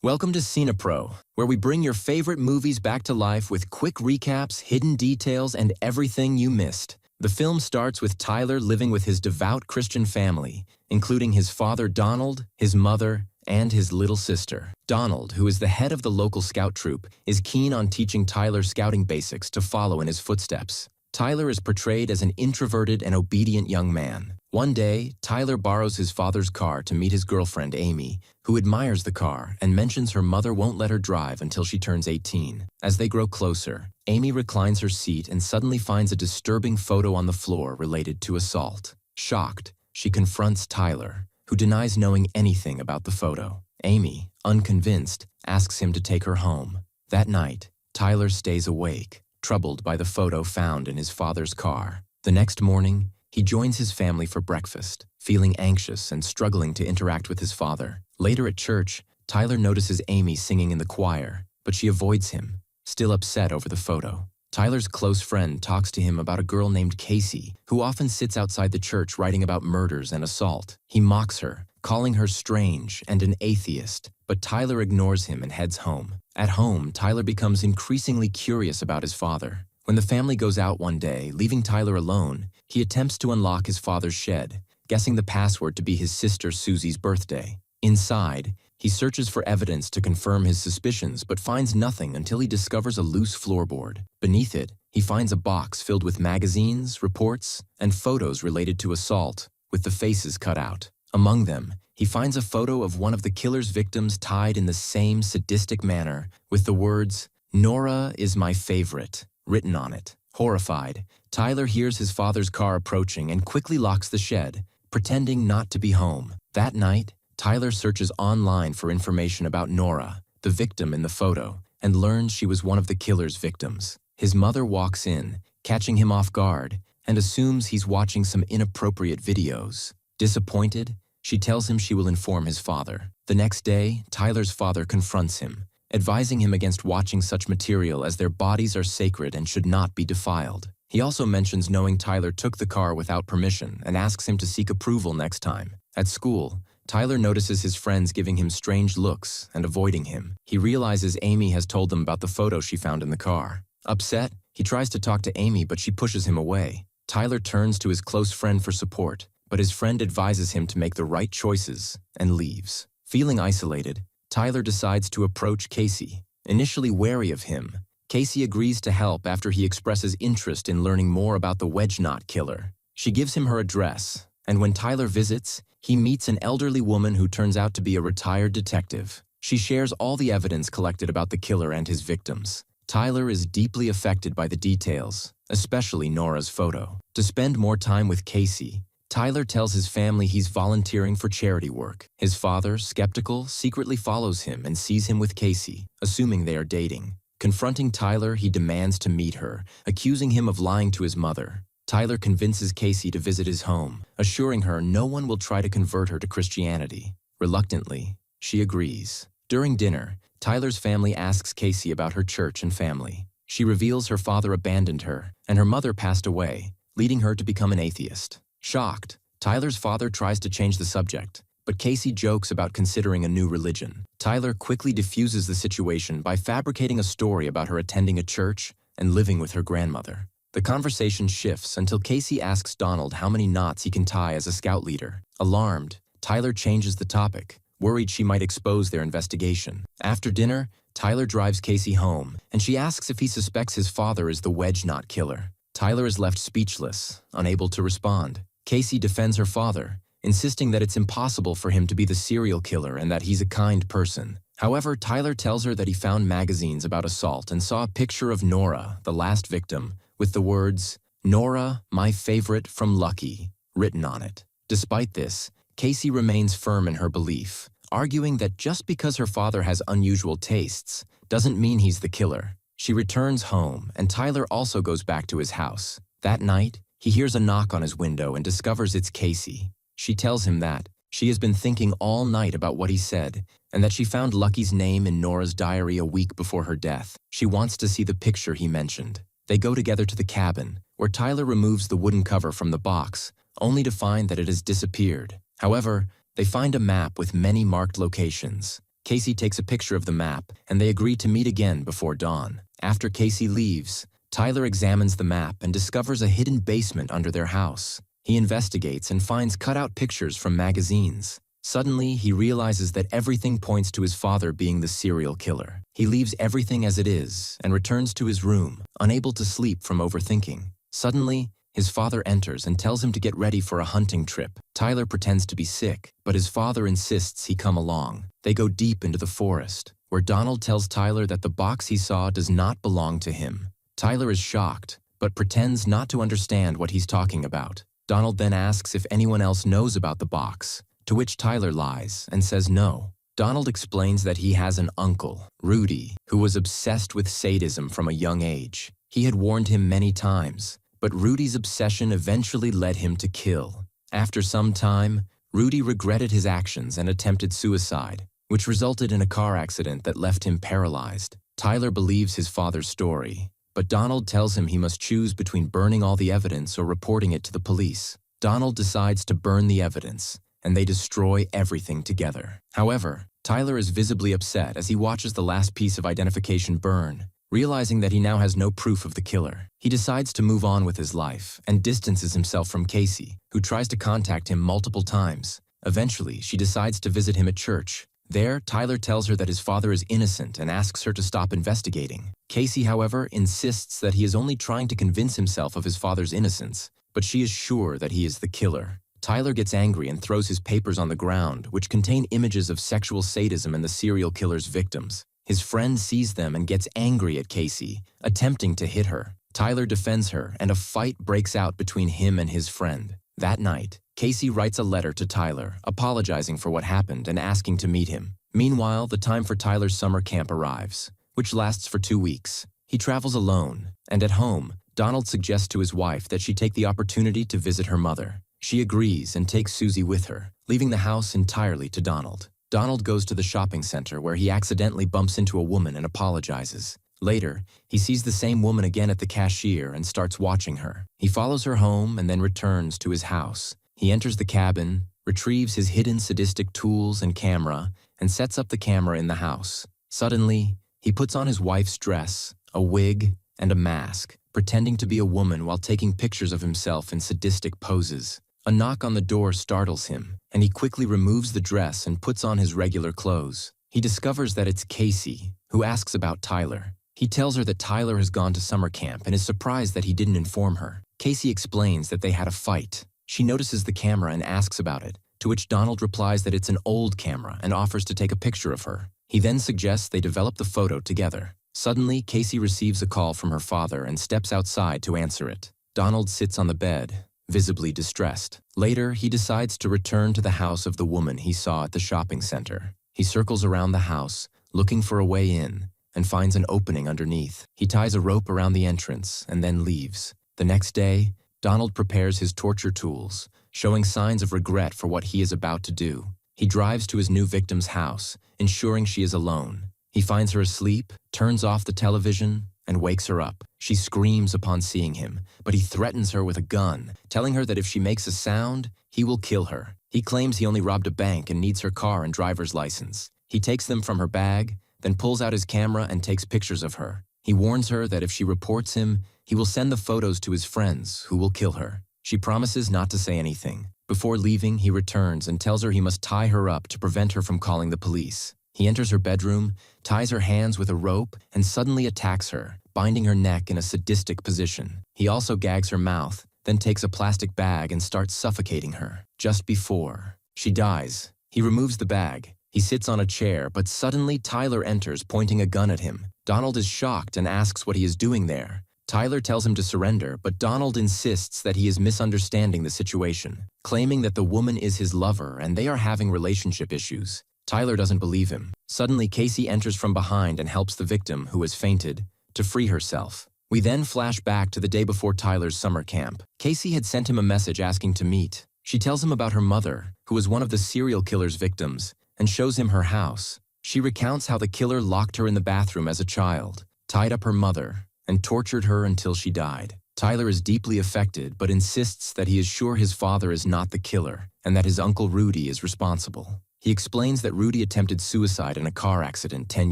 Welcome to CinePro, where we bring your favorite movies back to life with quick recaps, hidden details, and everything you missed. The film starts with Tyler living with his devout Christian family, including his father Donald, his mother, and his little sister. Donald, who is the head of the local scout troop, is keen on teaching Tyler scouting basics to follow in his footsteps. Tyler is portrayed as an introverted and obedient young man. One day, Tyler borrows his father's car to meet his girlfriend Amy, who admires the car and mentions her mother won't let her drive until she turns 18. As they grow closer, Amy reclines her seat and suddenly finds a disturbing photo on the floor related to assault. Shocked, she confronts Tyler, who denies knowing anything about the photo. Amy, unconvinced, asks him to take her home. That night, Tyler stays awake, troubled by the photo found in his father's car. The next morning, he joins his family for breakfast, feeling anxious and struggling to interact with his father. Later at church, Tyler notices Amy singing in the choir, but she avoids him, still upset over the photo. Tyler's close friend talks to him about a girl named Casey, who often sits outside the church writing about murders and assault. He mocks her, calling her strange and an atheist, but Tyler ignores him and heads home. At home, Tyler becomes increasingly curious about his father. When the family goes out one day, leaving Tyler alone, he attempts to unlock his father's shed, guessing the password to be his sister Susie's birthday. Inside, he searches for evidence to confirm his suspicions but finds nothing until he discovers a loose floorboard. Beneath it, he finds a box filled with magazines, reports, and photos related to assault, with the faces cut out. Among them, he finds a photo of one of the killer's victims tied in the same sadistic manner, with the words, "Nora is my favorite," written on it. Horrified, Tyler hears his father's car approaching and quickly locks the shed, pretending not to be home. That night, Tyler searches online for information about Nora, the victim in the photo, and learns she was one of the killer's victims. His mother walks in, catching him off guard, and assumes he's watching some inappropriate videos. Disappointed, she tells him she will inform his father. The next day, Tyler's father confronts him, advising him against watching such material as their bodies are sacred and should not be defiled. He also mentions knowing Tyler took the car without permission and asks him to seek approval next time. At school, Tyler notices his friends giving him strange looks and avoiding him. He realizes Amy has told them about the photo she found in the car. Upset, he tries to talk to Amy, but she pushes him away. Tyler turns to his close friend for support, but his friend advises him to make the right choices and leaves. Feeling isolated, Tyler decides to approach Casey. Initially wary of him, Casey agrees to help after he expresses interest in learning more about the Wedge Knot Killer. She gives him her address, and when Tyler visits, he meets an elderly woman who turns out to be a retired detective. She shares all the evidence collected about the killer and his victims. Tyler is deeply affected by the details, especially Nora's photo. To spend more time with Casey, Tyler tells his family he's volunteering for charity work. His father, skeptical, secretly follows him and sees him with Casey, assuming they are dating. Confronting Tyler, he demands to meet her, accusing him of lying to his mother. Tyler convinces Casey to visit his home, assuring her no one will try to convert her to Christianity. Reluctantly, she agrees. During dinner, Tyler's family asks Casey about her church and family. She reveals her father abandoned her, and her mother passed away, leading her to become an atheist. Shocked, Tyler's father tries to change the subject, but Casey jokes about considering a new religion. Tyler quickly diffuses the situation by fabricating a story about her attending a church and living with her grandmother. The conversation shifts until Casey asks Donald how many knots he can tie as a scout leader. Alarmed, Tyler changes the topic, worried she might expose their investigation. After dinner, Tyler drives Casey home, and she asks if he suspects his father is the Wedge Knot Killer. Tyler is left speechless, unable to respond. Casey defends her father, insisting that it's impossible for him to be the serial killer and that he's a kind person. However, Tyler tells her that he found magazines about assault and saw a picture of Nora, the last victim, with the words, "Nora, my favorite from Lucky," written on it. Despite this, Casey remains firm in her belief, arguing that just because her father has unusual tastes doesn't mean he's the killer. She returns home, and Tyler also goes back to his house. That night, he hears a knock on his window and discovers it's Casey. She tells him that she has been thinking all night about what he said, and that she found Lucky's name in Nora's diary a week before her death. She wants to see the picture he mentioned. They go together to the cabin, where Tyler removes the wooden cover from the box, only to find that it has disappeared. However, they find a map with many marked locations. Casey takes a picture of the map, and they agree to meet again before dawn. After Casey leaves, Tyler examines the map and discovers a hidden basement under their house. He investigates and finds cutout pictures from magazines. Suddenly, he realizes that everything points to his father being the serial killer. He leaves everything as it is and returns to his room, unable to sleep from overthinking. Suddenly, his father enters and tells him to get ready for a hunting trip. Tyler pretends to be sick, but his father insists he come along. They go deep into the forest, where Donald tells Tyler that the box he saw does not belong to him. Tyler is shocked, but pretends not to understand what he's talking about. Donald then asks if anyone else knows about the box, to which Tyler lies and says no. Donald explains that he has an uncle, Rudy, who was obsessed with sadism from a young age. He had warned him many times, but Rudy's obsession eventually led him to kill. After some time, Rudy regretted his actions and attempted suicide, which resulted in a car accident that left him paralyzed. Tyler believes his father's story, but Donald tells him he must choose between burning all the evidence or reporting it to the police. Donald decides to burn the evidence, and they destroy everything together. However, Tyler is visibly upset as he watches the last piece of identification burn, realizing that he now has no proof of the killer. He decides to move on with his life and distances himself from Casey, who tries to contact him multiple times. Eventually, she decides to visit him at church. There, Tyler tells her that his father is innocent and asks her to stop investigating. Casey, however, insists that he is only trying to convince himself of his father's innocence, but she is sure that he is the killer. Tyler gets angry and throws his papers on the ground, which contain images of sexual sadism and the serial killer's victims. His friend sees them and gets angry at Casey, attempting to hit her. Tyler defends her, and a fight breaks out between him and his friend. That night, Casey writes a letter to Tyler, apologizing for what happened and asking to meet him. Meanwhile, the time for Tyler's summer camp arrives, which lasts for 2 weeks. He travels alone, and at home, Donald suggests to his wife that she take the opportunity to visit her mother. She agrees and takes Susie with her, leaving the house entirely to Donald. Donald goes to the shopping center where he accidentally bumps into a woman and apologizes. Later, he sees the same woman again at the cashier and starts watching her. He follows her home and then returns to his house. He enters the cabin, retrieves his hidden sadistic tools and camera, and sets up the camera in the house. Suddenly, he puts on his wife's dress, a wig, and a mask, pretending to be a woman while taking pictures of himself in sadistic poses. A knock on the door startles him, and he quickly removes the dress and puts on his regular clothes. He discovers that it's Casey, who asks about Tyler. He tells her that Tyler has gone to summer camp and is surprised that he didn't inform her. Casey explains that they had a fight. She notices the camera and asks about it, to which Donald replies that it's an old camera and offers to take a picture of her. He then suggests they develop the photo together. Suddenly, Casey receives a call from her father and steps outside to answer it. Donald sits on the bed, visibly distressed. Later, he decides to return to the house of the woman he saw at the shopping center. He circles around the house, looking for a way in, and finds an opening underneath. He ties a rope around the entrance and then leaves. The next day, Donald prepares his torture tools, showing signs of regret for what he is about to do. He drives to his new victim's house, ensuring she is alone. He finds her asleep, turns off the television, and wakes her up. She screams upon seeing him, but he threatens her with a gun, telling her that if she makes a sound, he will kill her. He claims he only robbed a bank and needs her car and driver's license. He takes them from her bag, then pulls out his camera and takes pictures of her. He warns her that if she reports him, he will send the photos to his friends, who will kill her. She promises not to say anything. Before leaving, he returns and tells her he must tie her up to prevent her from calling the police. He enters her bedroom, ties her hands with a rope, and suddenly attacks her, binding her neck in a sadistic position. He also gags her mouth, then takes a plastic bag and starts suffocating her. Just before she dies, he removes the bag. He sits on a chair, but suddenly Tyler enters, pointing a gun at him. Donald is shocked and asks what he is doing there. Tyler tells him to surrender, but Donald insists that he is misunderstanding the situation, claiming that the woman is his lover and they are having relationship issues. Tyler doesn't believe him. Suddenly, Casey enters from behind and helps the victim, who has fainted, to free herself. We then flash back to the day before Tyler's summer camp. Casey had sent him a message asking to meet. She tells him about her mother, who was one of the serial killer's victims, and shows him her house. She recounts how the killer locked her in the bathroom as a child, tied up her mother, and tortured her until she died. Tyler is deeply affected, but insists that he is sure his father is not the killer, and that his uncle Rudy is responsible. He explains that Rudy attempted suicide in a car accident 10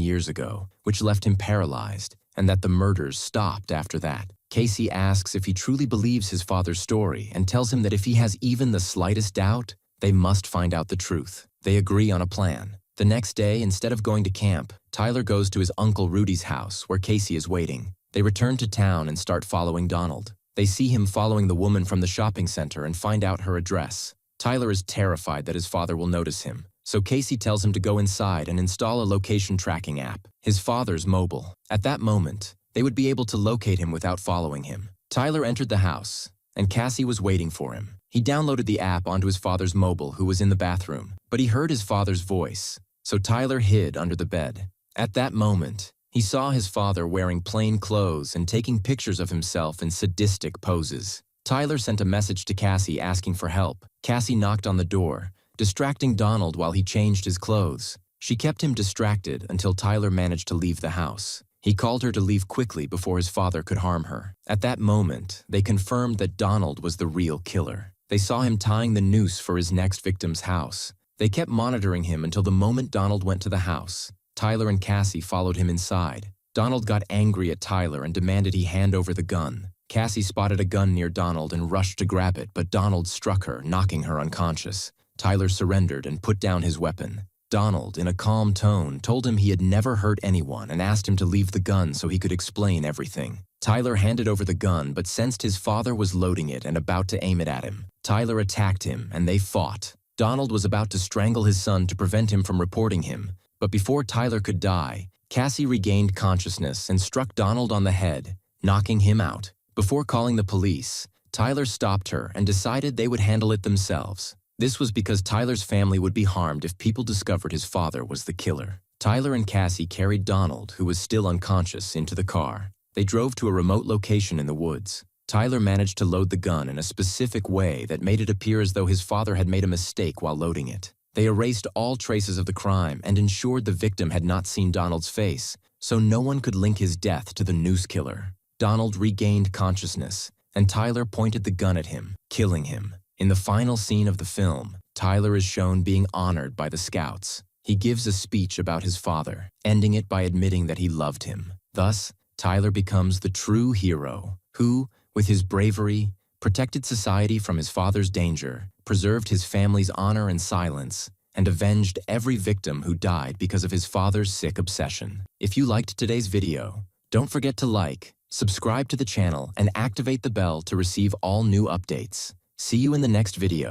years ago, which left him paralyzed, and that the murders stopped after that. Casey asks if he truly believes his father's story and tells him that if he has even the slightest doubt, they must find out the truth. They agree on a plan. The next day, instead of going to camp, Tyler goes to his uncle Rudy's house where Casey is waiting. They return to town and start following Donald. They see him following the woman from the shopping center and find out her address. Tyler is terrified that his father will notice him, so Casey tells him to go inside and install a location tracking app, his father's mobile. At that moment, they would be able to locate him without following him. Tyler entered the house, and Cassie was waiting for him. He downloaded the app onto his father's mobile, who was in the bathroom, but he heard his father's voice, so Tyler hid under the bed. At that moment, he saw his father wearing plain clothes and taking pictures of himself in sadistic poses. Tyler sent a message to Cassie asking for help. Cassie knocked on the door, distracting Donald while he changed his clothes. She kept him distracted until Tyler managed to leave the house. He called her to leave quickly before his father could harm her. At that moment, they confirmed that Donald was the real killer. They saw him tying the noose for his next victim's house. They kept monitoring him until the moment Donald went to the house. Tyler and Cassie followed him inside. Donald got angry at Tyler and demanded he hand over the gun. Cassie spotted a gun near Donald and rushed to grab it, but Donald struck her, knocking her unconscious. Tyler surrendered and put down his weapon. Donald, in a calm tone, told him he had never hurt anyone and asked him to leave the gun so he could explain everything. Tyler handed over the gun but sensed his father was loading it and about to aim it at him. Tyler attacked him and they fought. Donald was about to strangle his son to prevent him from reporting him, but before Tyler could die, Cassie regained consciousness and struck Donald on the head, knocking him out. Before calling the police, Tyler stopped her and decided they would handle it themselves. This was because Tyler's family would be harmed if people discovered his father was the killer. Tyler and Cassie carried Donald, who was still unconscious, into the car. They drove to a remote location in the woods. Tyler managed to load the gun in a specific way that made it appear as though his father had made a mistake while loading it. They erased all traces of the crime and ensured the victim had not seen Donald's face, so no one could link his death to the noose killer. Donald regained consciousness, and Tyler pointed the gun at him, killing him. In the final scene of the film, Tyler is shown being honored by the scouts. He gives a speech about his father, ending it by admitting that he loved him. Thus, Tyler becomes the true hero, who, with his bravery, protected society from his father's danger, preserved his family's honor and silence, and avenged every victim who died because of his father's sick obsession. If you liked today's video, don't forget to like, subscribe to the channel, and activate the bell to receive all new updates. See you in the next video.